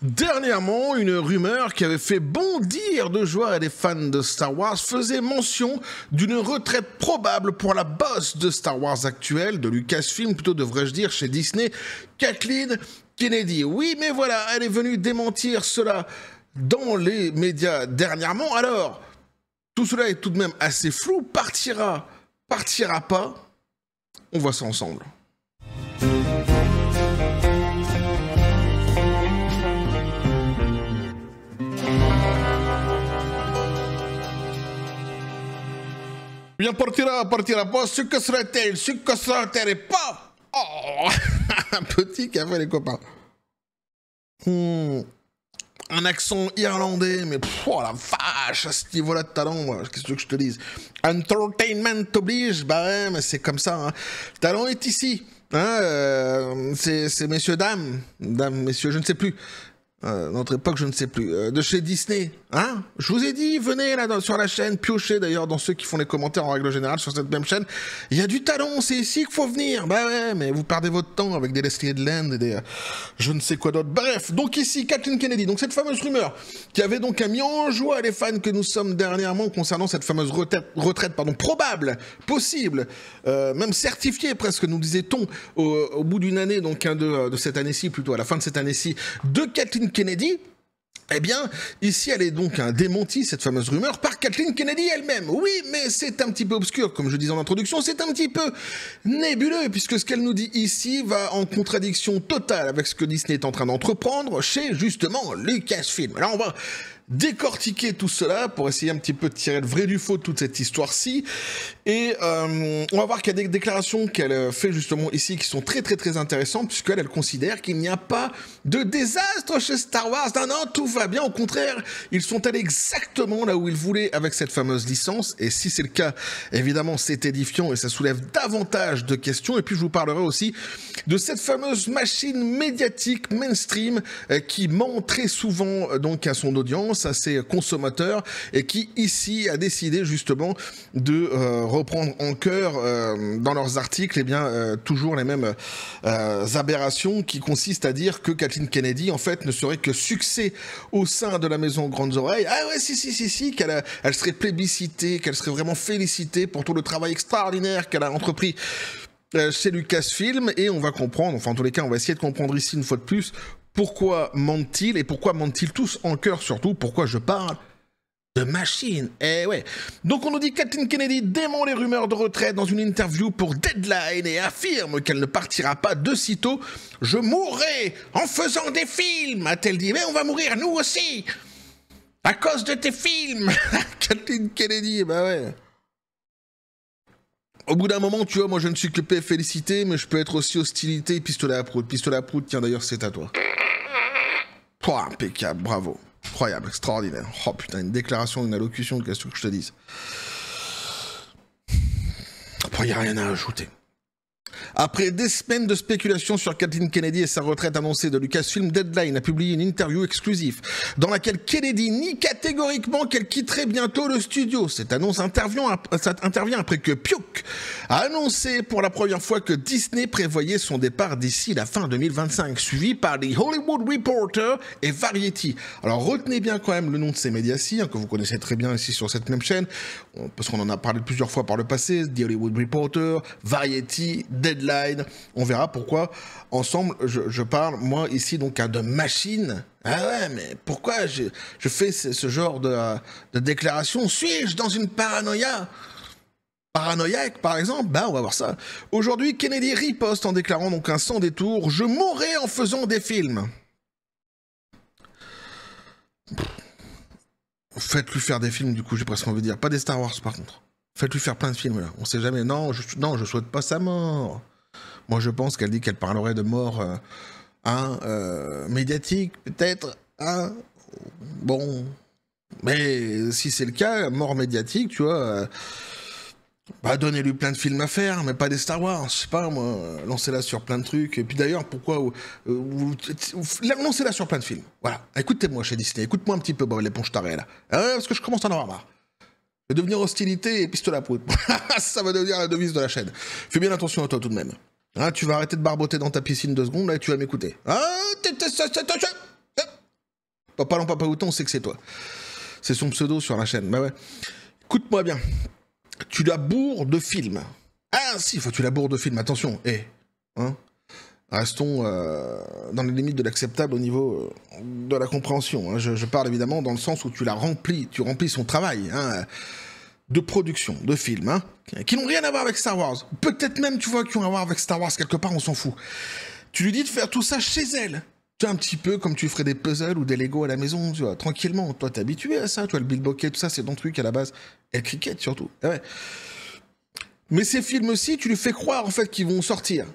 Dernièrement, une rumeur qui avait fait bondir de joie les fans de Star Wars faisait mention d'une retraite probable pour la boss de Star Wars actuelle, de Lucasfilm, plutôt devrais-je dire, chez Disney, Kathleen Kennedy. Oui, mais voilà, elle est venue démentir cela dans les médias dernièrement. Alors, tout cela est tout de même assez flou. Partira pas. On voit ça ensemble. Bien, partira pas, ce que sera-t-elle et pas. Oh, un petit café les copains. Un accent irlandais, mais oh la vache, à ce niveau-là de talent, moi, qu'est-ce que tu veux que je te dise? Entertainment t'oblige, bah ouais, mais c'est comme ça, hein. Le talent est ici, hein, c'est messieurs, dames, messieurs, je ne sais plus. Notre époque, je ne sais plus. De chez Disney, hein? Je vous ai dit, venez là sur la chaîne, piochez d'ailleurs dans ceux qui font les commentaires en règle générale sur cette même chaîne. Il y a du talent, c'est ici qu'il faut venir. Bah ouais, mais vous perdez votre temps avec des Leslie Headland et des je ne sais quoi d'autre. Bref, donc ici, Kathleen Kennedy. Donc cette fameuse rumeur qui avait donc mis en joie les fans que nous sommes dernièrement concernant cette fameuse retraite probable, possible, même certifiée presque, nous disait-on, au bout d'une année, donc de cette année-ci, plutôt à la fin de cette année-ci, de Kathleen Kennedy. Eh bien, ici, elle est donc démentie, cette fameuse rumeur, par Kathleen Kennedy elle-même. Oui, mais c'est un petit peu obscur, comme je disais en introduction, c'est un petit peu nébuleux, puisque ce qu'elle nous dit ici va en contradiction totale avec ce que Disney est en train d'entreprendre chez, justement, Lucasfilm. Alors, on va décortiquer tout cela pour essayer un petit peu de tirer le vrai du faux de toute cette histoire-ci. Et on va voir qu'il y a des déclarations qu'elle fait justement ici qui sont très très très intéressantes, puisqu'elle considère qu'il n'y a pas de désastre chez Star Wars. Non, non, tout va bien. Au contraire, ils sont allés exactement là où ils voulaient avec cette fameuse licence. Et si c'est le cas, évidemment, c'est édifiant et ça soulève davantage de questions. Et puis je vous parlerai aussi de cette fameuse machine médiatique mainstream qui ment très souvent donc à son audience, à ses consommateurs, et qui ici a décidé justement de reprendre en cœur dans leurs articles, eh bien toujours les mêmes aberrations qui consistent à dire que Kathleen Kennedy en fait ne serait que succès au sein de la maison Grandes Oreilles. Ah ouais, si, elle serait plébiscitée, qu'elle serait vraiment félicitée pour tout le travail extraordinaire qu'elle a entrepris chez Lucasfilm. Et on va comprendre, enfin en tous les cas on va essayer de comprendre ici une fois de plus pourquoi mentent-ils, et pourquoi mentent-ils tous en cœur surtout, pourquoi je parle de machine. Eh ouais. Donc on nous dit Kathleen Kennedy dément les rumeurs de retraite dans une interview pour Deadline et affirme qu'elle ne partira pas de sitôt. Je mourrai en faisant des films, a-t-elle dit. Mais on va mourir nous aussi à cause de tes films. Kathleen Kennedy, bah ouais. Au bout d'un moment, tu vois, moi je ne suis que paix félicité, mais je peux être aussi hostilité, pistolet à prout. Pistolet à prout, tiens d'ailleurs c'est à toi. Oh, impeccable, bravo. Incroyable, extraordinaire. Oh putain, une déclaration, une allocution, qu'est-ce que je te dise? Après, il n'y a rien à ajouter. Après des semaines de spéculation sur Kathleen Kennedy et sa retraite annoncée de Lucasfilm, Deadline a publié une interview exclusive dans laquelle Kennedy nie catégoriquement qu'elle quitterait bientôt le studio. Cette annonce intervient après que Piouk a annoncé pour la première fois que Disney prévoyait son départ d'ici la fin 2025, suivi par les Hollywood Reporter et Variety. Alors retenez bien quand même le nom de ces médias-ci, hein, que vous connaissez très bien ici sur cette même chaîne, parce qu'on en a parlé plusieurs fois par le passé, The Hollywood Reporter, Variety, Deadline. On verra pourquoi ensemble je parle moi ici donc de machine. Ah ouais, mais pourquoi je fais ce genre de déclaration? Suis-je dans une paranoïaque par exemple? Ben on va voir ça. Aujourd'hui Kennedy riposte en déclarant donc un sans détour: je mourrai en faisant des films. Faites-lui faire des films, du coup j'ai presque envie de dire, pas des Star Wars par contre. Faites-lui faire plein de films là, on sait jamais. Non, je souhaite pas sa mort. Moi je pense qu'elle dit qu'elle parlerait de mort médiatique, peut-être. Bon. Mais si c'est le cas, mort médiatique, tu vois, bah donnez-lui plein de films à faire, mais pas des Star Wars, je sais pas moi, lancez-la sur plein de trucs. Et puis d'ailleurs, pourquoi lancez-la sur plein de films. Voilà, écoutez-moi chez Disney, écoute-moi un petit peu, Bob l'éponge tarée là. Parce que je commence à en avoir marre. Je vais devenir hostilité et pistolet à prout. Ça va devenir la devise de la chaîne. Fais bien attention à toi tout de même. Hein, tu vas arrêter de barboter dans ta piscine 2 secondes là et tu vas m'écouter. Papa Lan Papa Outan, on sait que c'est toi. C'est son pseudo sur la chaîne. Bah ouais. Écoute-moi bien. Tu la bourres de films. Ah si, faut que tu la bourres de films. Attention, hein. Restons dans les limites de l'acceptable au niveau de la compréhension. Hein. Je parle évidemment dans le sens où tu remplis son travail de production, de films, hein, qui n'ont rien à voir avec Star Wars. Peut-être même, tu vois, qui ont à voir avec Star Wars quelque part, on s'en fout. Tu lui dis de faire tout ça chez elle. Tu vois, un petit peu comme tu ferais des puzzles ou des Lego à la maison, tu vois, tranquillement. Toi, t'es habitué à ça, tu vois, le Bill Bokeh, tout ça, c'est ton truc à la base. Et le cricket, surtout. Ah ouais. Mais ces films-ci, tu lui fais croire, en fait, qu'ils vont sortir.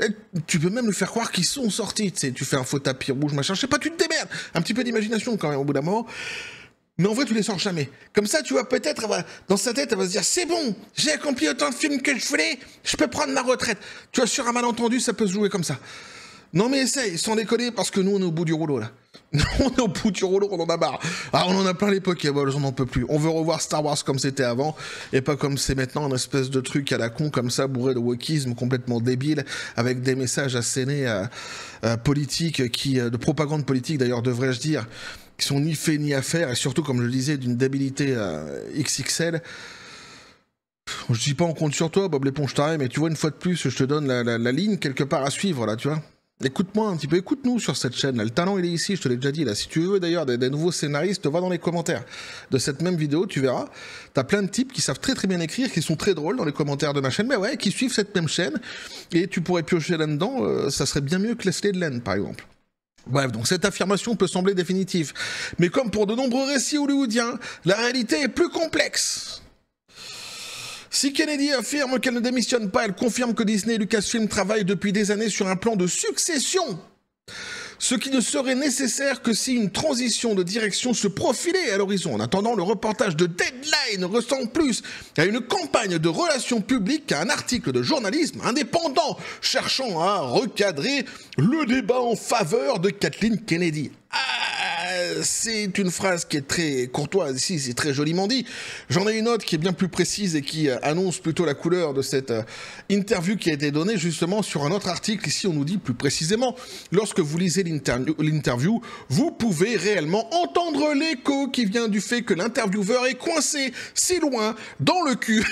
Et tu peux même lui faire croire qu'ils sont sortis, tu sais, tu fais un faux tapis rouge, machin, je sais pas, tu te démerdes. Un petit peu d'imagination, quand même, au bout d'un moment. Mais en vrai, tu les sors jamais. Comme ça, tu vois, peut-être, dans sa tête, elle va se dire, c'est bon, j'ai accompli autant de films que je voulais, je peux prendre ma retraite. Tu vois, sur un malentendu, ça peut se jouer comme ça. Non mais essaye, sans déconner, parce que nous, on est au bout du rouleau, là. On est au bout du rouleau, on en a marre. Ah, on en a plein les Pokéballs, on n'en peut plus. On veut revoir Star Wars comme c'était avant, et pas comme c'est maintenant, une espèce de truc à la con, comme ça, bourré de wokisme, complètement débile, avec des messages assénés politiques, de propagande politique, d'ailleurs, devrais-je dire, qui sont ni faits ni à faire, et surtout, comme je le disais, d'une débilité XXL. Je dis pas on compte sur toi, Bob l'éponge taré, mais tu vois, une fois de plus, je te donne la ligne quelque part à suivre, là, tu vois. Écoute-moi un petit peu, écoute-nous sur cette chaîne, là. Le talent, il est ici, je te l'ai déjà dit, là. Si tu veux, d'ailleurs, des nouveaux scénaristes, va dans les commentaires de cette même vidéo, tu verras. T'as plein de types qui savent très très bien écrire, qui sont très drôles dans les commentaires de ma chaîne, mais ouais, qui suivent cette même chaîne, et tu pourrais piocher là-dedans, ça serait bien mieux que Leslie Len, par exemple. Bref, donc cette affirmation peut sembler définitive. Mais comme pour de nombreux récits hollywoodiens, la réalité est plus complexe. Si Kennedy affirme qu'elle ne démissionne pas, elle confirme que Disney et Lucasfilm travaillent depuis des années sur un plan de succession. Ce qui ne serait nécessaire que si une transition de direction se profilait à l'horizon. En attendant, le reportage de Deadline ressemble plus à une campagne de relations publiques qu'à un article de journalisme indépendant cherchant à recadrer le débat en faveur de Kathleen Kennedy. C'est une phrase qui est très courtoise ici, c'est très joliment dit. J'en ai une autre qui est bien plus précise et qui annonce plutôt la couleur de cette interview qui a été donnée justement sur un autre article. Ici, on nous dit plus précisément, lorsque vous lisez l'interview, vous pouvez réellement entendre l'écho qui vient du fait que l'intervieweur est coincé si loin dans le cul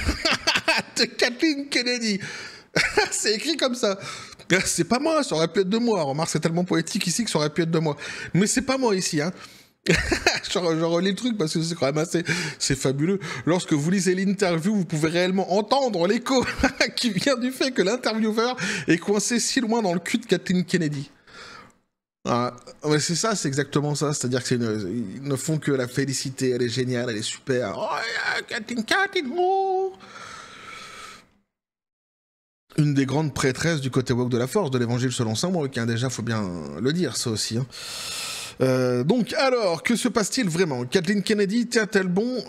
de Kathleen Kennedy. C'est écrit comme ça. C'est pas moi, ça aurait pu être de moi. Remarque, c'est tellement poétique ici que ça aurait pu être de moi. Mais c'est pas moi ici, hein. je relis le truc parce que c'est quand même assez... C'est fabuleux. Lorsque vous lisez l'interview, vous pouvez réellement entendre l'écho qui vient du fait que l'intervieweur est coincé si loin dans le cul de Kathleen Kennedy. Ah, ouais, c'est ça, c'est exactement ça. C'est-à-dire que ils ne font que la féliciter. Elle est géniale, elle est super. Oh, Kathleen, oh. Une des grandes prêtresses du côté woke de la force, de l'évangile selon saint Marc, hein, déjà, faut bien le dire, ça aussi. Hein. Donc, alors, que se passe-t-il vraiment? Kathleen Kennedy tient-elle bon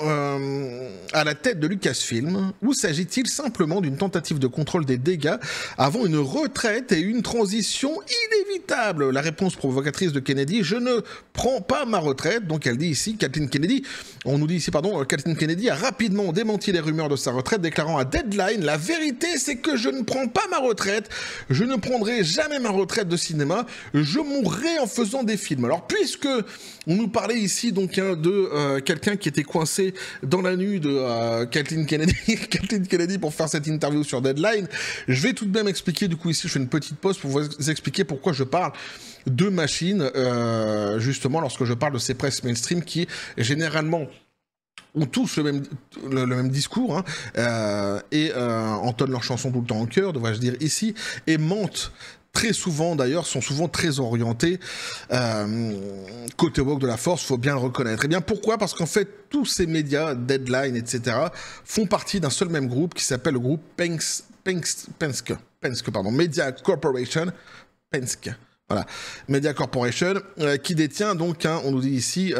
à la tête de Lucasfilm, ou s'agit-il simplement d'une tentative de contrôle des dégâts avant une retraite et une transition inévitable? La réponse provocatrice de Kennedy: je ne prends pas ma retraite. Donc elle dit ici, Kathleen Kennedy a rapidement démenti les rumeurs de sa retraite, déclarant à Deadline: la vérité, c'est que je ne prends pas ma retraite, je ne prendrai jamais ma retraite de cinéma, je mourrai en faisant des films. Alors, puisque on nous parlait ici donc de quelqu'un qui était coincé dans la nuit de Kathleen Kennedy pour faire cette interview sur Deadline, je vais tout de même expliquer, du coup ici je fais une petite pause pour vous expliquer pourquoi je parle de machines, justement lorsque je parle de ces presses mainstream qui généralement ont tous le même discours, hein, et entonnent leurs chansons tout le temps en chœur, devrais-je dire ici, et mentent très souvent d'ailleurs, sont souvent très orientés côté woke de la force, faut bien le reconnaître. Et bien pourquoi? Parce qu'en fait, tous ces médias, Deadline, etc., font partie d'un seul même groupe qui s'appelle le groupe Penske, Media Corporation, Penske. Voilà, Media Corporation, qui détient donc, hein, on nous dit ici,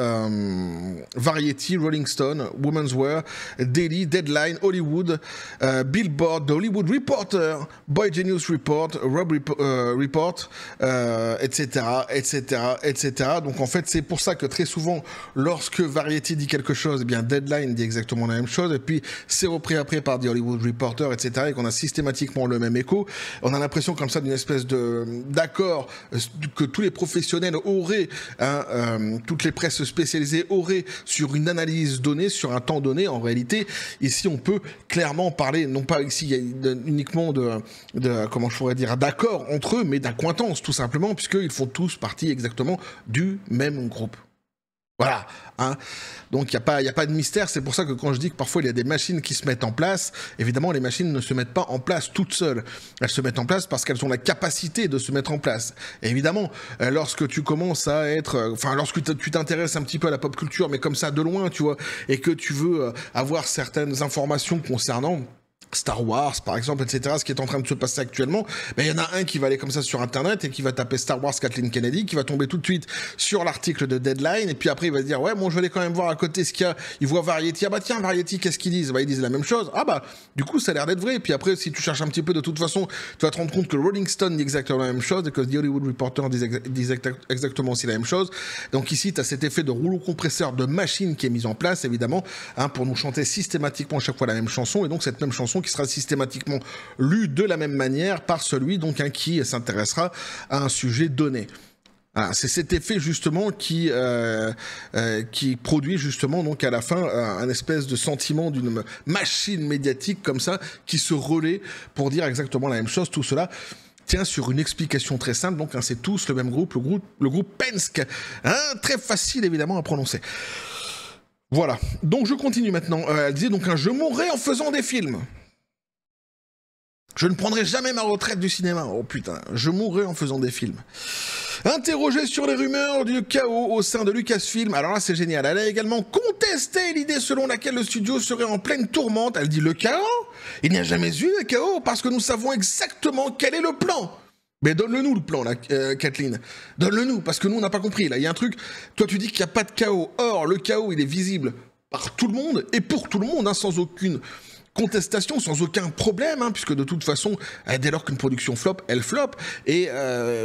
Variety, Rolling Stone, Women's Wear, Daily, Deadline, Hollywood, Billboard, The Hollywood Reporter, Boy Genius Report, Rob Report, etc., etc., etc. Donc en fait, c'est pour ça que très souvent, lorsque Variety dit quelque chose, eh bien Deadline dit exactement la même chose, et puis c'est repris après par The Hollywood Reporter, etc., et qu'on a systématiquement le même écho. On a l'impression comme ça d'une espèce d'accord que tous les professionnels auraient, toutes les presses spécialisées auraient sur une analyse donnée, sur un temps donné. En réalité, ici, on peut clairement parler, non pas ici uniquement comment je pourrais dire, d'accord entre eux, mais d'accointance, tout simplement, puisqu'ils font tous partie exactement du même groupe. Voilà, hein. Donc il n'y a pas de mystère, c'est pour ça que quand je dis que parfois il y a des machines qui se mettent en place, évidemment les machines ne se mettent pas en place toutes seules, elles se mettent en place parce qu'elles ont la capacité de se mettre en place. Et évidemment, lorsque tu commences à être, lorsque tu t'intéresses un petit peu à la pop culture, mais comme ça de loin, tu vois, et que tu veux avoir certaines informations concernant Star Wars, par exemple, etc., ce qui est en train de se passer actuellement, il y en a un qui va aller comme ça sur Internet et qui va taper Star Wars Kathleen Kennedy, qui va tomber tout de suite sur l'article de Deadline, et puis après il va se dire, ouais, bon, je vais aller quand même voir à côté ce qu'il y a. Il voit Variety, ah bah tiens, Variety, qu'est-ce qu'ils disent? Ils disent la même chose. Ah bah, du coup, ça a l'air d'être vrai. Et puis après, si tu cherches un petit peu, de toute façon, tu vas te rendre compte que Rolling Stone dit exactement la même chose et que The Hollywood Reporter dit exactement aussi la même chose. Donc ici, tu as cet effet de rouleau compresseur de machine qui est mis en place, évidemment, pour nous chanter systématiquement à chaque fois la même chanson, et donc cette même chanson qui sera systématiquement lue de la même manière par celui donc qui s'intéressera à un sujet donné. Voilà, c'est cet effet justement qui produit justement donc à la fin un espèce de sentiment d'une machine médiatique comme ça qui se relaie pour dire exactement la même chose. Tout cela tient sur une explication très simple, donc c'est tous le même groupe, le groupe Penske, très facile évidemment à prononcer. Voilà, donc je continue maintenant. Elle disait donc je mourrai en faisant des films. Je ne prendrai jamais ma retraite du cinéma. Oh putain, je mourrai en faisant des films. Interrogée sur les rumeurs du chaos au sein de Lucasfilm, alors là c'est génial, elle a également contesté l'idée selon laquelle le studio serait en pleine tourmente. Elle dit le chaos? Il n'y a jamais eu de chaos parce que nous savons exactement quel est le plan. Mais donne-le-nous le plan là, Kathleen. Donne-le-nous, parce que nous on n'a pas compris. Là, il y a un truc, toi tu dis qu'il n'y a pas de chaos. Or, le chaos il est visible par tout le monde et pour tout le monde, sans aucune contestation, sans aucun problème, puisque de toute façon, dès lors qu'une production flop, elle flop, et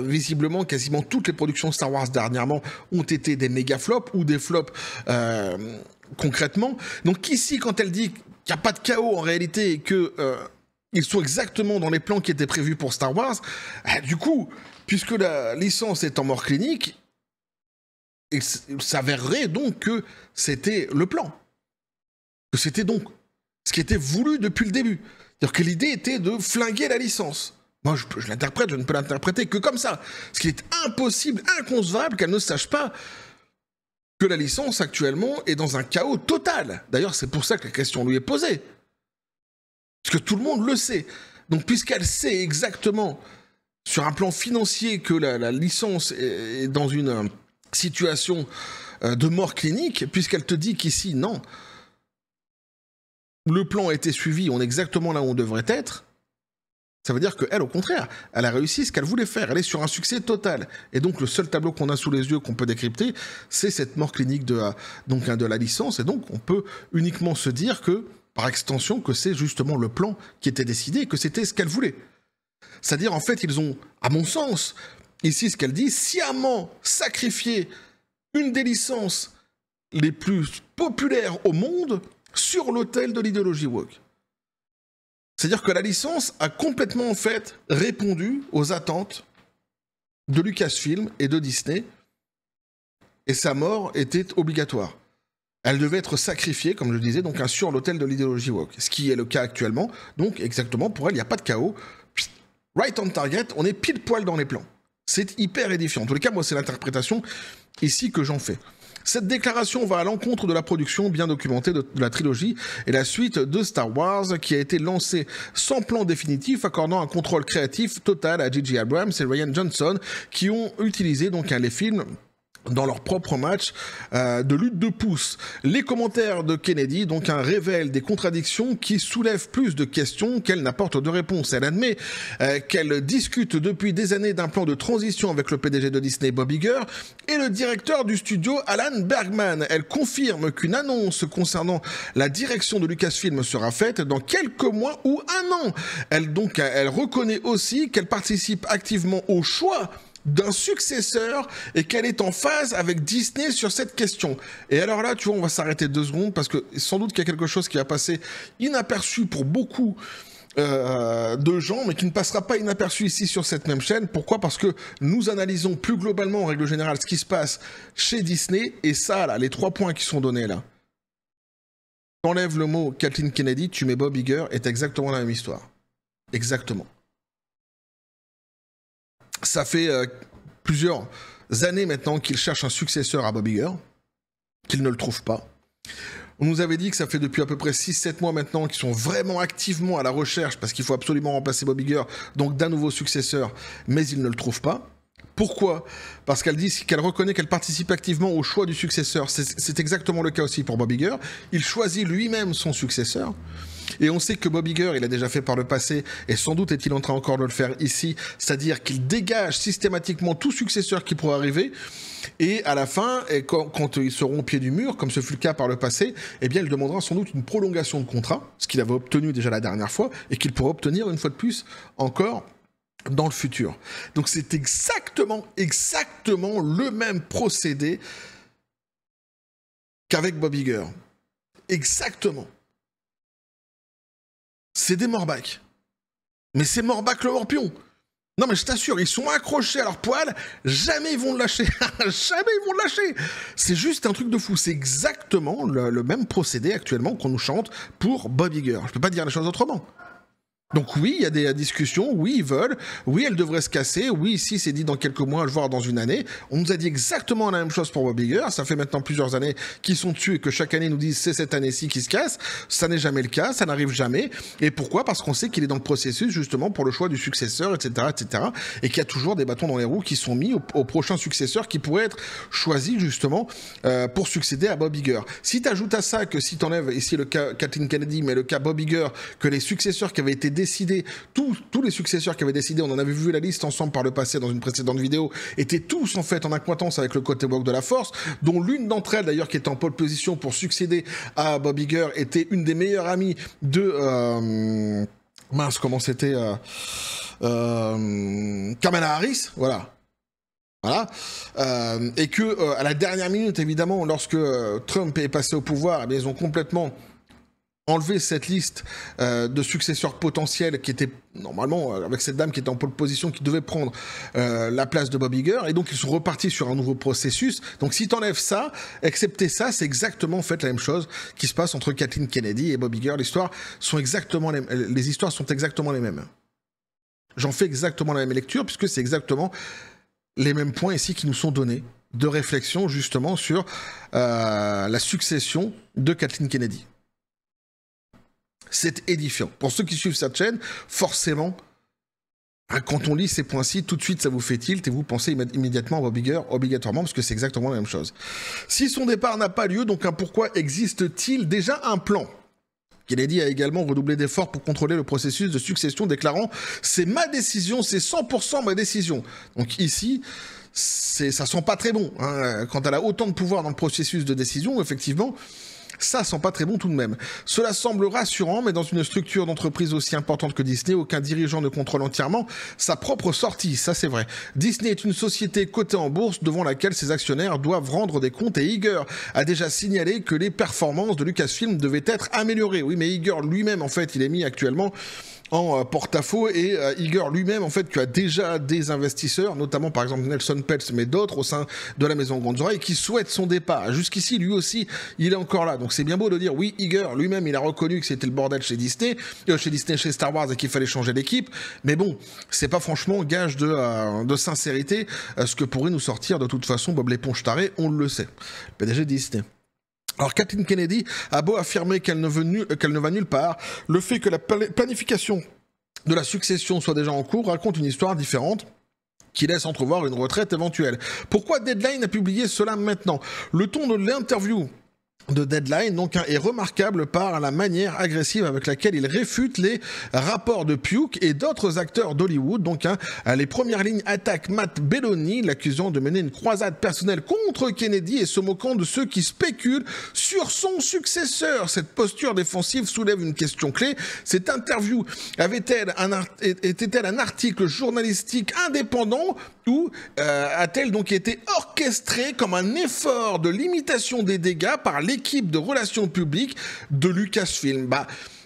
visiblement, quasiment toutes les productions Star Wars dernièrement ont été des méga flops ou des flops concrètement. Donc ici, quand elle dit qu'il n'y a pas de chaos en réalité et que ils sont exactement dans les plans qui étaient prévus pour Star Wars, du coup, puisque la licence est en mort clinique, il s'avérerait donc que c'était le plan. Que c'était donc ce qui était voulu depuis le début. C'est-à-dire que l'idée était de flinguer la licence. Moi, je l'interprète, je ne peux l'interpréter que comme ça. Ce qui est impossible, inconcevable qu'elle ne sache pas que la licence, actuellement, est dans un chaos total. D'ailleurs, c'est pour ça que la question lui est posée. Parce que tout le monde le sait. Donc, puisqu'elle sait exactement, sur un plan financier, que la licence est dans une situation de mort clinique, puisqu'elle te dit qu'ici, non, le plan a été suivi, on est exactement là où on devrait être, ça veut dire qu'elle, au contraire, elle a réussi ce qu'elle voulait faire. Elle est sur un succès total. Et donc, le seul tableau qu'on a sous les yeux, qu'on peut décrypter, c'est cette mort clinique de la licence. Et donc, on peut uniquement se dire que, par extension, que c'est justement le plan qui était décidé et que c'était ce qu'elle voulait. C'est-à-dire, en fait, ils ont, à mon sens, ici, ce qu'elle dit, sciemment sacrifié une des licences les plus populaires au monde sur l'autel de l'idéologie woke. C'est-à-dire que la licence a complètement, en fait, répondu aux attentes de Lucasfilm et de Disney, et sa mort était obligatoire. Elle devait être sacrifiée, comme je le disais, donc sur l'autel de l'idéologie woke, ce qui est le cas actuellement. Donc, exactement, pour elle, il n'y a pas de chaos. Right on target, on est pile poil dans les plans. C'est hyper édifiant. En tous les cas, moi, c'est l'interprétation ici que j'en fais. Cette déclaration va à l'encontre de la production bien documentée de la trilogie et la suite de Star Wars qui a été lancée sans plan définitif, accordant un contrôle créatif total à J.J. Abrams et Rian Johnson qui ont utilisé donc les films dans leur propre match de lutte de pouce. Les commentaires de Kennedy donc révèlent des contradictions qui soulèvent plus de questions qu'elle n'apporte de réponses. Elle admet qu'elle discute depuis des années d'un plan de transition avec le PDG de Disney, Bob Iger, et le directeur du studio, Alan Bergman. Elle confirme qu'une annonce concernant la direction de Lucasfilm sera faite dans quelques mois ou un an. Elle reconnaît aussi qu'elle participe activement au choix d'un successeur et qu'elle est en phase avec Disney sur cette question. Et alors là, tu vois, on va s'arrêter 2 secondes parce que sans doute qu'il y a quelque chose qui va passer inaperçu pour beaucoup de gens, mais qui ne passera pas inaperçu ici sur cette même chaîne. Pourquoi? Parce que nous analysons plus globalement, en règle générale, ce qui se passe chez Disney, et ça, là, les 3 points qui sont donnés là. T'enlèves le mot Kathleen Kennedy, tu mets Bob Iger, est exactement la même histoire. Exactement. Ça fait plusieurs années maintenant qu'il cherche un successeur à Bob Iger, qu'il ne le trouve pas. On nous avait dit que ça fait depuis à peu près 6-7 mois maintenant qu'ils sont vraiment activement à la recherche parce qu'il faut absolument remplacer Bob Iger, donc d'un nouveau successeur, mais ils ne le trouvent pas. Pourquoi? Parce qu'elle dit qu'elle reconnaît qu'elle participe activement au choix du successeur. C'est exactement le cas aussi pour Bob Iger. Il choisit lui-même son successeur. Et on sait que Bob Iger, il a déjà fait par le passé, et sans doute est-il en train encore de le faire ici, c'est-à-dire qu'il dégage systématiquement tout successeur qui pourrait arriver, et à la fin, et quand ils seront au pied du mur, comme ce fut le cas par le passé, eh bien il demandera sans doute une prolongation de contrat, ce qu'il avait obtenu déjà la dernière fois, et qu'il pourra obtenir une fois de plus encore dans le futur. Donc c'est exactement le même procédé qu'avec Bob Iger. Exactement. C'est des morbacs. Mais c'est morbac le morpion. Non mais je t'assure, ils sont accrochés à leur poil, jamais ils vont le lâcher. Jamais ils vont le lâcher. C'est juste un truc de fou. C'est exactement le même procédé actuellement qu'on nous chante pour Bob Iger. Je peux pas dire les choses autrement. Donc oui, il y a des discussions, oui, ils veulent, oui, elle devrait se casser, oui, ici, c'est dit dans quelques mois, voire dans une année. On nous a dit exactement la même chose pour Bob Iger, ça fait maintenant plusieurs années qu'ils sont dessus et que chaque année ils nous disent c'est cette année-ci qui se casse. Ça n'est jamais le cas, ça n'arrive jamais. Et pourquoi? Parce qu'on sait qu'il est dans le processus justement pour le choix du successeur, etc., etc. Et qu'il y a toujours des bâtons dans les roues qui sont mis au prochain successeur qui pourrait être choisi justement pour succéder à Bob Iger. Si tu ajoutes à ça que si tu enlèves ici le cas Kathleen Kennedy, mais le cas Bob Iger, que les successeurs qui avaient été décidés, tous les successeurs qui avaient décidé, on en avait vu la liste ensemble par le passé dans une précédente vidéo, étaient tous en fait en accointance avec le côté woke de la force, dont l'une d'entre elles d'ailleurs qui était en pole position pour succéder à Bob Iger était une des meilleures amies de mince comment c'était Kamala Harris, voilà. Voilà. Et que à la dernière minute, évidemment, lorsque Trump est passé au pouvoir, eh bien, ils ont complètement enlevé cette liste de successeurs potentiels qui étaient normalement avec cette dame qui était en pole position qui devait prendre la place de Bob Iger, et donc ils sont repartis sur un nouveau processus. Donc si tu enlèves ça, excepté ça, c'est exactement en fait la même chose qui se passe entre Kathleen Kennedy et Bob Iger. Les histoires sont exactement les mêmes. J'en fais exactement la même lecture puisque c'est exactement les mêmes points ici qui nous sont donnés de réflexion justement sur la succession de Kathleen Kennedy. C'est édifiant. Pour ceux qui suivent cette chaîne, forcément, quand on lit ces points-ci, tout de suite ça vous fait tilt et vous pensez immédiatement à Bob Iger, obligatoirement, parce que c'est exactement la même chose. Si son départ n'a pas lieu, donc pourquoi existe-t-il déjà un plan? Kennedy a également redoublé d'efforts pour contrôler le processus de succession, déclarant « C'est ma décision, c'est 100% ma décision ». Donc ici, ça sent pas très bon. Hein. Quand elle a autant de pouvoir dans le processus de décision, effectivement, ça sent pas très bon tout de même. Cela semble rassurant, mais dans une structure d'entreprise aussi importante que Disney, aucun dirigeant ne contrôle entièrement sa propre sortie, ça c'est vrai. Disney est une société cotée en bourse devant laquelle ses actionnaires doivent rendre des comptes, et Iger a déjà signalé que les performances de Lucasfilm devaient être améliorées. Oui, mais Iger lui-même, en fait, il est mis actuellement en porte-à-faux, et Iger lui-même, en fait, qui a déjà des investisseurs, notamment par exemple Nelson Peltz, mais d'autres au sein de la maison Grandes Oreilles, qui souhaitent son départ. Jusqu'ici, lui aussi, il est encore là. Donc c'est bien beau de dire, oui, Iger lui-même, il a reconnu que c'était le bordel chez Disney, chez Star Wars, et qu'il fallait changer d'équipe. Mais bon, c'est pas franchement gage de sincérité, ce que pourrait nous sortir de toute façon Bob l'éponge taré, on le sait. Le PDG de Disney. Alors Kathleen Kennedy a beau affirmer qu'elle ne va nulle part, le fait que la planification de la succession soit déjà en cours raconte une histoire différente qui laisse entrevoir une retraite éventuelle. Pourquoi Deadline a publié cela maintenant? Le ton de l'interview de Deadline donc est remarquable par la manière agressive avec laquelle il réfute les rapports de Puke et d'autres acteurs d'Hollywood. Donc les premières lignes attaquent Matt Belloni, l'accusant de mener une croisade personnelle contre Kennedy et se moquant de ceux qui spéculent sur son successeur. Cette posture défensive soulève une question clé. Cette interview était-elle un article journalistique indépendant ou a-t-elle donc été orchestrée comme un effort de limitation des dégâts par l'équipe de relations publiques de Lucasfilm?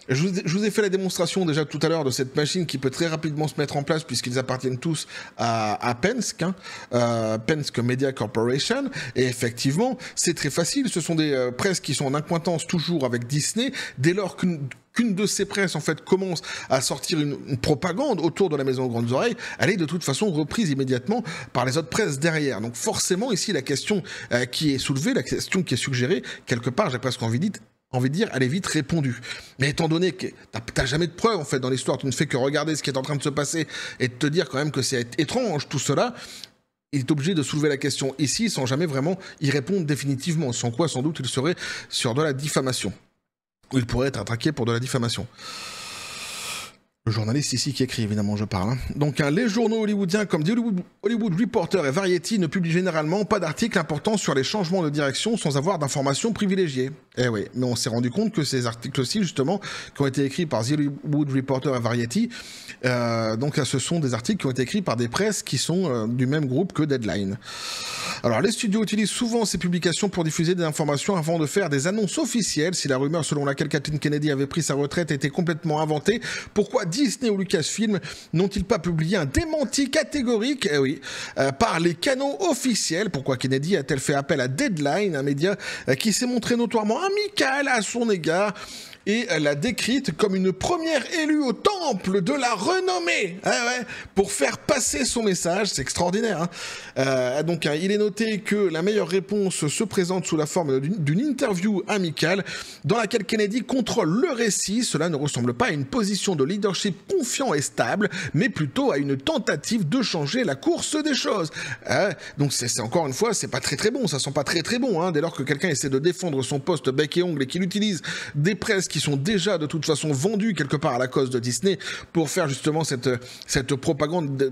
Je vous ai fait la démonstration déjà tout à l'heure de cette machine qui peut très rapidement se mettre en place puisqu'ils appartiennent tous à Penske, Penske Media Corporation. Et effectivement, c'est très facile. Ce sont des presses qui sont en accointance toujours avec Disney. Dès lors qu'une de ces presses en fait commence à sortir une propagande autour de la maison aux grandes oreilles, elle est de toute façon reprise immédiatement par les autres presses derrière. Donc forcément ici la question qui est soulevée, la question qui est suggérée, quelque part j'ai presque envie de dire, elle est vite répondue. Mais étant donné que t'as jamais de preuves en fait dans l'histoire, tu ne fais que regarder ce qui est en train de se passer et de te dire quand même que c'est étrange tout cela, il est obligé de soulever la question ici sans jamais vraiment y répondre définitivement, sans quoi sans doute il serait sur de la diffamation. Ou il pourrait être attaqué pour de la diffamation. Le journaliste ici qui écrit, évidemment, je parle. Donc, les journaux hollywoodiens comme The Hollywood Reporter et Variety ne publient généralement pas d'articles importants sur les changements de direction sans avoir d'informations privilégiées. Eh oui, mais on s'est rendu compte que ces articles-ci, justement, qui ont été écrits par The Hollywood Reporter et Variety, donc ce sont des articles qui ont été écrits par des presses qui sont du même groupe que Deadline. Alors, les studios utilisent souvent ces publications pour diffuser des informations avant de faire des annonces officielles. Si la rumeur selon laquelle Kathleen Kennedy avait pris sa retraite était complètement inventée, pourquoi Disney ou Lucasfilm n'ont-ils pas publié un démenti catégorique, par les canaux officiels? Pourquoi Kennedy a-t-elle fait appel à Deadline, un média qui s'est montré notoirement amical à son égard et l'a décrite comme une première élue au temple de la renommée, pour faire passer son message? C'est extraordinaire. Donc, il est noté que la meilleure réponse se présente sous la forme d'une interview amicale dans laquelle Kennedy contrôle le récit. Cela ne ressemble pas à une position de leadership confiant et stable, mais plutôt à une tentative de changer la course des choses. Donc, c'est encore une fois, c'est pas très bon, ça sent pas très bon, dès lors que quelqu'un essaie de défendre son poste bec et ongle et qu'il utilise des presses qui sont déjà de toute façon vendus quelque part à la cause de Disney pour faire justement cette propagande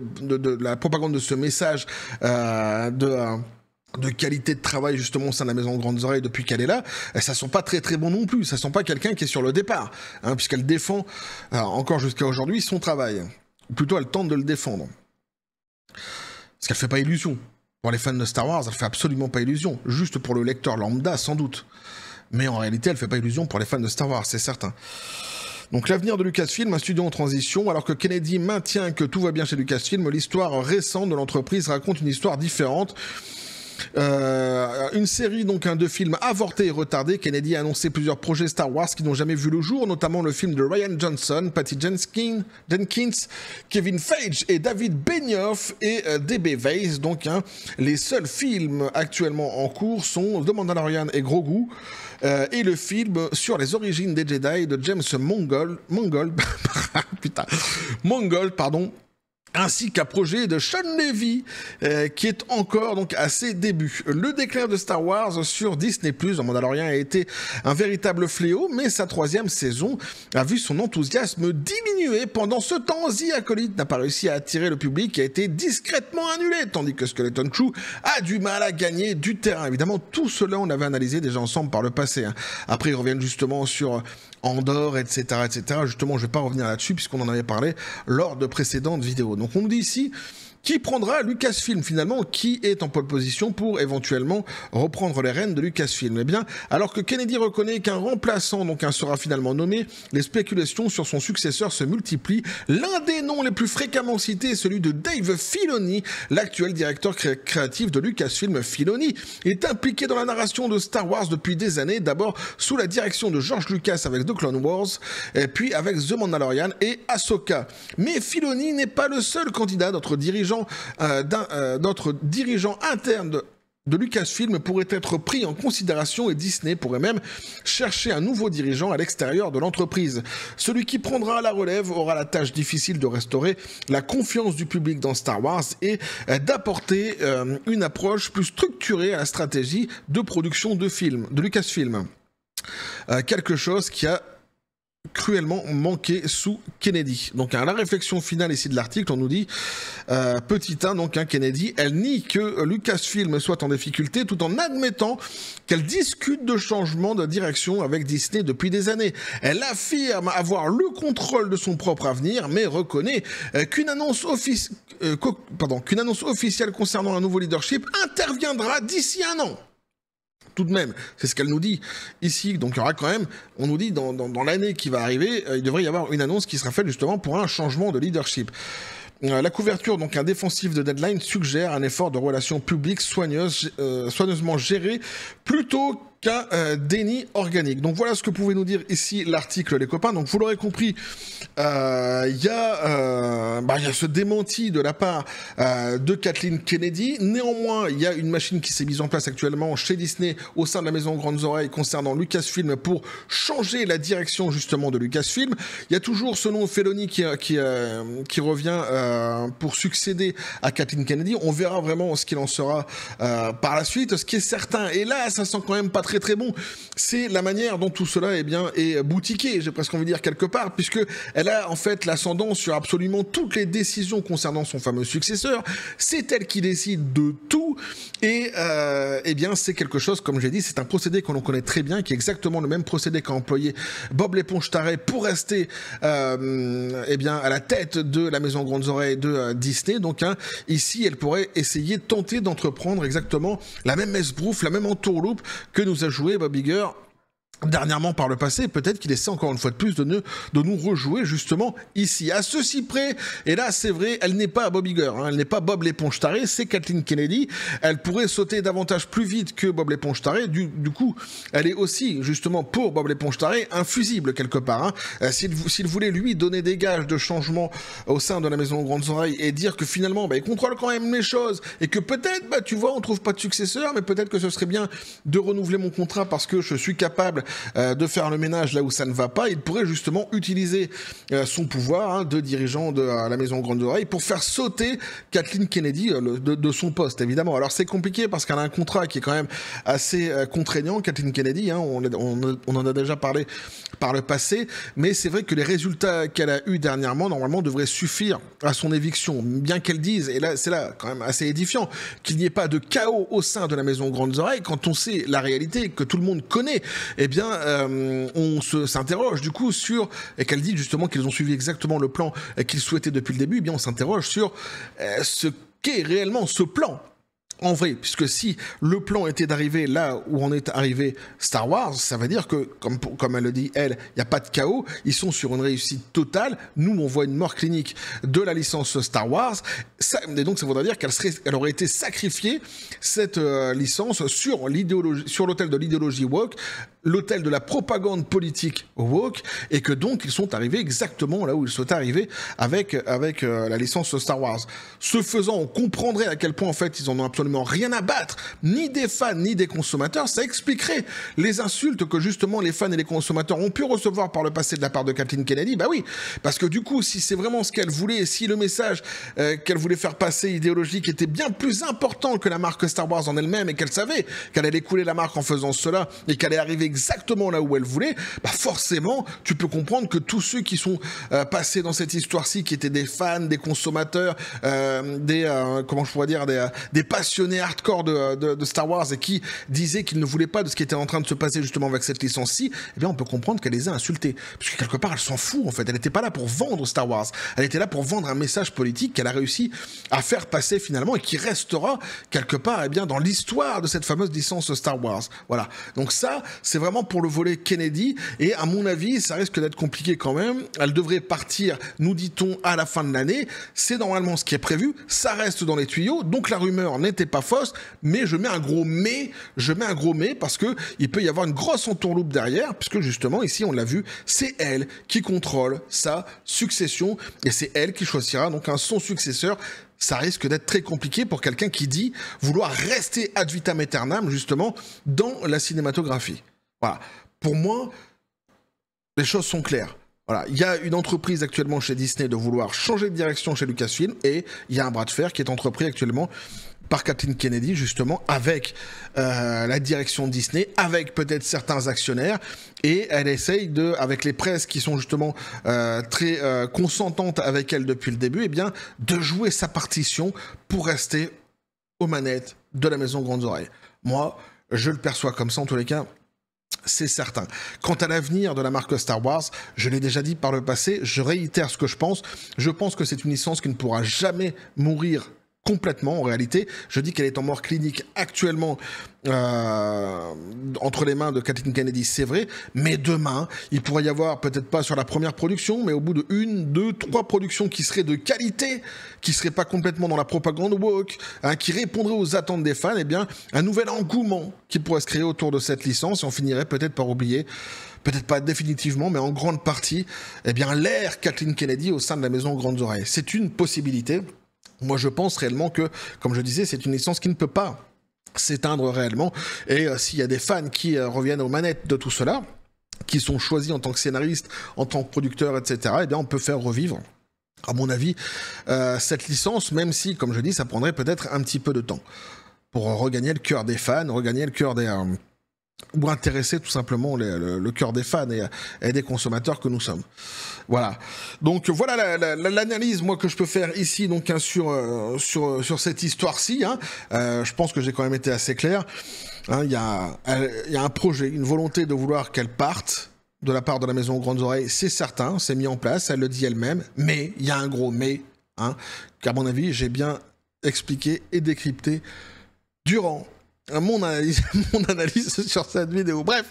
la propagande de ce message de qualité de travail justement au sein de la maison aux grandes oreilles depuis qu'elle est là, ça sent pas très bon non plus, ça sent pas quelqu'un qui est sur le départ, puisqu'elle défend encore jusqu'à aujourd'hui son travail, ou plutôt elle tente de le défendre. Parce qu'elle fait pas illusion. Pour les fans de Star Wars, elle fait absolument pas illusion, juste pour le lecteur lambda sans doute. Mais en réalité, elle fait pas illusion pour les fans de Star Wars, c'est certain. Donc l'avenir de Lucasfilm, un studio en transition, alors que Kennedy maintient que tout va bien chez Lucasfilm, l'histoire récente de l'entreprise raconte une histoire différente. Une série de films avortés et retardés. Kennedy a annoncé plusieurs projets Star Wars qui n'ont jamais vu le jour, notamment le film de Rian Johnson, Patty Jenkins, Kevin Feige et David Benioff et D.B. Weiss. Donc les seuls films actuellement en cours sont The Mandalorian et Grogu, et le film sur les origines des Jedi de James Mangold, ainsi qu'un projet de Sean Levy qui est encore donc à ses débuts. Le déclin de Star Wars sur Disney+, dans Mandalorian a été un véritable fléau, mais sa 3e saison a vu son enthousiasme diminuer. Pendant ce temps, The Acolyte n'a pas réussi à attirer le public et a été discrètement annulé, tandis que Skeleton Crew a du mal à gagner du terrain. Évidemment, tout cela, on l'avait analysé déjà ensemble par le passé. Après, ils reviennent justement sur Andorre, etc. Justement, je ne vais pas revenir là-dessus puisqu'on en avait parlé lors de précédentes vidéos. Donc on nous dit ici qui prendra Lucasfilm finalement, qui est en pole position pour éventuellement reprendre les rênes de Lucasfilm. Eh bien, alors que Kennedy reconnaît qu'un remplaçant sera finalement nommé, les spéculations sur son successeur se multiplient. L'un des noms les plus fréquemment cités est celui de Dave Filoni, l'actuel directeur créatif de Lucasfilm. Filoni est impliqué dans la narration de Star Wars depuis des années, d'abord sous la direction de George Lucas avec The Clone Wars, et puis avec The Mandalorian et Ahsoka. Mais Filoni n'est pas le seul candidat. D'autres dirigeants internes de Lucasfilm pourraient être pris en considération et Disney pourrait même chercher un nouveau dirigeant à l'extérieur de l'entreprise. Celui qui prendra la relève aura la tâche difficile de restaurer la confiance du public dans Star Wars et d'apporter une approche plus structurée à la stratégie de production de films de Lucasfilm. Quelque chose qui a cruellement manqué sous Kennedy. Donc la réflexion finale ici de l'article, on nous dit petit 1, Kennedy, elle nie que Lucasfilm soit en difficulté tout en admettant qu'elle discute de changement de direction avec Disney depuis des années. Elle affirme avoir le contrôle de son propre avenir, mais reconnaît qu'une annonce officielle concernant un nouveau leadership interviendra d'ici un an. tout de même. C'est ce qu'elle nous dit ici. Donc il y aura quand même, on nous dit dans l'année qui va arriver, il devrait y avoir une annonce qui sera faite justement pour un changement de leadership. La couverture, donc un défensif de Deadline, suggère un effort de relations publiques soigneusement géré plutôt qu'un déni organique. Donc voilà ce que pouvait nous dire ici l'article, les copains. Donc vous l'aurez compris, il y a ce démenti de la part de Kathleen Kennedy. Néanmoins, il y a une machine qui s'est mise en place actuellement chez Disney au sein de la maison Grandes Oreilles concernant Lucasfilm pour changer la direction justement de Lucasfilm. Il y a toujours ce nom Filoni qui revient pour succéder à Kathleen Kennedy. On verra vraiment ce qu'il en sera par la suite. Ce qui est certain, et là ça sent quand même pas très bon, c'est la manière dont tout cela est boutiqué, j'ai presque envie de dire quelque part, puisque elle a en fait l'ascendant sur absolument toutes les décisions concernant son fameux successeur. C'est elle qui décide de tout, et c'est quelque chose, comme j'ai dit, c'est un procédé que l'on connaît très bien, qui est exactement le même procédé qu'a employé Bob l'éponge taré pour rester à la tête de la maison Grandes Oreilles de Disney. Donc ici, elle pourrait essayer, tenter d'entreprendre exactement la même esbrouffe, la même entourloupe que nous a joué Bob Iger dernièrement par le passé. Peut-être qu'il essaie encore une fois de plus de nous rejouer justement ici. À ceci près, et là c'est vrai, elle n'est pas Bob Iger, elle n'est pas Bob l'éponge taré, c'est Kathleen Kennedy. Elle pourrait sauter davantage plus vite que Bob l'éponge taré. Du coup, elle est aussi justement pour Bob l'éponge taré infusible quelque part. S'il voulait lui donner des gages de changement au sein de la maison aux Grandes Oreilles et dire que finalement il contrôle quand même les choses et que peut-être tu vois on trouve pas de successeur, mais peut-être que ce serait bien de renouveler mon contrat parce que je suis capable de faire le ménage là où ça ne va pas, il pourrait justement utiliser son pouvoir de dirigeant de la maison Grandes Oreilles pour faire sauter Kathleen Kennedy de son poste, évidemment. Alors c'est compliqué parce qu'elle a un contrat qui est quand même assez contraignant, Kathleen Kennedy, on en a déjà parlé par le passé, mais c'est vrai que les résultats qu'elle a eus dernièrement, normalement, devraient suffire à son éviction, bien qu'elle dise, et là c'est là quand même assez édifiant, qu'il n'y ait pas de chaos au sein de la maison Grandes Oreilles, quand on sait la réalité que tout le monde connaît, on s'interroge du coup sur, et qu'elle dit justement qu'ils ont suivi exactement le plan qu'ils souhaitaient depuis le début, on s'interroge sur ce qu'est réellement ce plan. En vrai, puisque si le plan était d'arriver là où on est arrivé Star Wars, ça veut dire que, comme elle le dit, il n'y a pas de chaos, ils sont sur une réussite totale. Nous, on voit une mort clinique de la licence Star Wars, et donc ça voudrait dire qu'elle aurait été sacrifiée, cette licence, sur l'autel de l'idéologie woke, l'autel de la propagande politique woke, et que donc ils sont arrivés exactement là où ils sont arrivés avec la licence Star Wars. Ce faisant, on comprendrait à quel point en fait ils en ont absolument rien à battre, ni des fans ni des consommateurs. Ça expliquerait les insultes que justement les fans et les consommateurs ont pu recevoir par le passé de la part de Kathleen Kennedy. Bah oui, parce que du coup, si c'est vraiment ce qu'elle voulait, et si le message qu'elle voulait faire passer idéologique était bien plus important que la marque Star Wars en elle-même, et qu'elle savait qu'elle allait couler la marque en faisant cela, et qu'elle allait arriver exactement là où elle voulait, bah forcément, tu peux comprendre que tous ceux qui sont passés dans cette histoire-ci, qui étaient des fans, des consommateurs, comment je pourrais dire, des passionnés hardcore de Star Wars et qui disaient qu'ils ne voulaient pas de ce qui était en train de se passer justement avec cette licence-ci, eh bien on peut comprendre qu'elle les a insultés. Parce que quelque part, elle s'en fout en fait. Elle n'était pas là pour vendre Star Wars. Elle était là pour vendre un message politique qu'elle a réussi à faire passer finalement et qui restera quelque part dans l'histoire de cette fameuse licence Star Wars. Voilà. Donc ça, c'est vraiment pour le volet Kennedy, et à mon avis, ça risque d'être compliqué quand même. Elle devrait partir, nous dit-on, à la fin de l'année. C'est normalement ce qui est prévu. Ça reste dans les tuyaux. Donc la rumeur n'était pas fausse, mais je mets un gros mais parce que il peut y avoir une grosse entourloupe derrière, puisque justement ici on l'a vu, c'est elle qui contrôle sa succession et c'est elle qui choisira donc son successeur. Ça risque d'être très compliqué pour quelqu'un qui dit vouloir rester ad vitam aeternam justement dans la cinématographie. Voilà. Pour moi, les choses sont claires. Voilà, il y a une entreprise actuellement chez Disney de vouloir changer de direction chez Lucasfilm, et il y a un bras de fer qui est entrepris actuellement par Kathleen Kennedy, justement, avec la direction de Disney, avec peut-être certains actionnaire, et elle essaye avec les presses qui sont justement très consentantes avec elle depuis le début, de jouer sa partition pour rester aux manettes de la maison Grandes Oreilles. Moi, je le perçois comme ça en tous les cas. C'est certain. Quant à l'avenir de la marque Star Wars, je l'ai déjà dit par le passé, je réitère ce que je pense. Je pense que c'est une licence qui ne pourra jamais mourir complètement en réalité. Je dis qu'elle est en mort clinique actuellement entre les mains de Kathleen Kennedy, c'est vrai, mais demain, il pourrait y avoir, peut-être pas sur la première production, mais au bout de 1, 2, 3 productions qui seraient de qualité, qui seraient pas complètement dans la propagande woke, hein, qui répondraient aux attentes des fans, eh bien, un nouvel engouement qui pourrait se créer autour de cette licence, et on finirait peut-être par oublier, peut-être pas définitivement, mais en grande partie, eh bien, l'ère Kathleen Kennedy au sein de la maison aux grandes oreilles. C'est une possibilité. Moi, je pense réellement que, comme je disais, c'est une licence qui ne peut pas s'éteindre réellement. Et s'il y a des fans qui reviennent aux manettes de tout cela, qui sont choisis en tant que scénaristes, en tant que producteurs, etc., eh bien, on peut faire revivre, à mon avis, cette licence, même si, comme je dis, ça prendrait peut-être un petit peu de temps pour regagner le cœur des fans, regagner le cœur des... ou intéresser tout simplement le cœur des fans et des consommateurs que nous sommes. Voilà. Donc voilà l'analyse moi que je peux faire ici donc hein, sur cette histoire-ci. Hein. Je pense que j'ai quand même été assez clair. Hein, il y a un projet, une volonté de vouloir qu'elle parte de la part de la maison aux grandes oreilles, c'est certain, c'est mis en place, elle le dit elle-même, mais il y a un gros mais, hein, qu'à mon avis j'ai bien expliqué et décrypté durant mon analyse sur cette vidéo. Bref,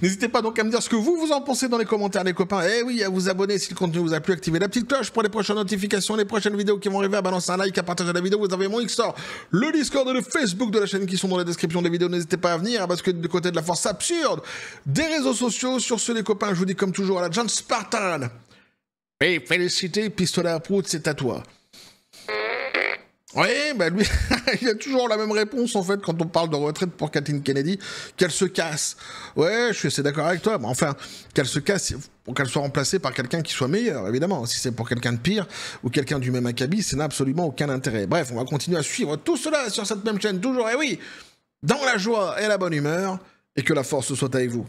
n'hésitez pas donc à me dire ce que vous en pensez dans les commentaires, les copains. Et oui, à vous abonner si le contenu vous a plu, activez la petite cloche pour les prochaines notifications, les prochaines vidéos qui vont arriver, à balancer un like, à partager la vidéo. Vous avez mon Xstore, le Discord et le Facebook de la chaîne qui sont dans la description des vidéos. N'hésitez pas à venir, parce que du côté de la force absurde des réseaux sociaux, sur ce les copains, je vous dis comme toujours à la John Spartan. Et félicité, pistolet à prout, c'est à toi. Oui, bah lui, il a toujours la même réponse en fait quand on parle de retraite pour Kathleen Kennedy, qu'elle se casse. Ouais, je suis assez d'accord avec toi, mais enfin, qu'elle se casse pour qu'elle soit remplacée par quelqu'un qui soit meilleur, évidemment. Si c'est pour quelqu'un de pire ou quelqu'un du même acabit, ça n'a absolument aucun intérêt. Bref, on va continuer à suivre tout cela sur cette même chaîne, toujours, et oui, dans la joie et la bonne humeur, et que la force soit avec vous.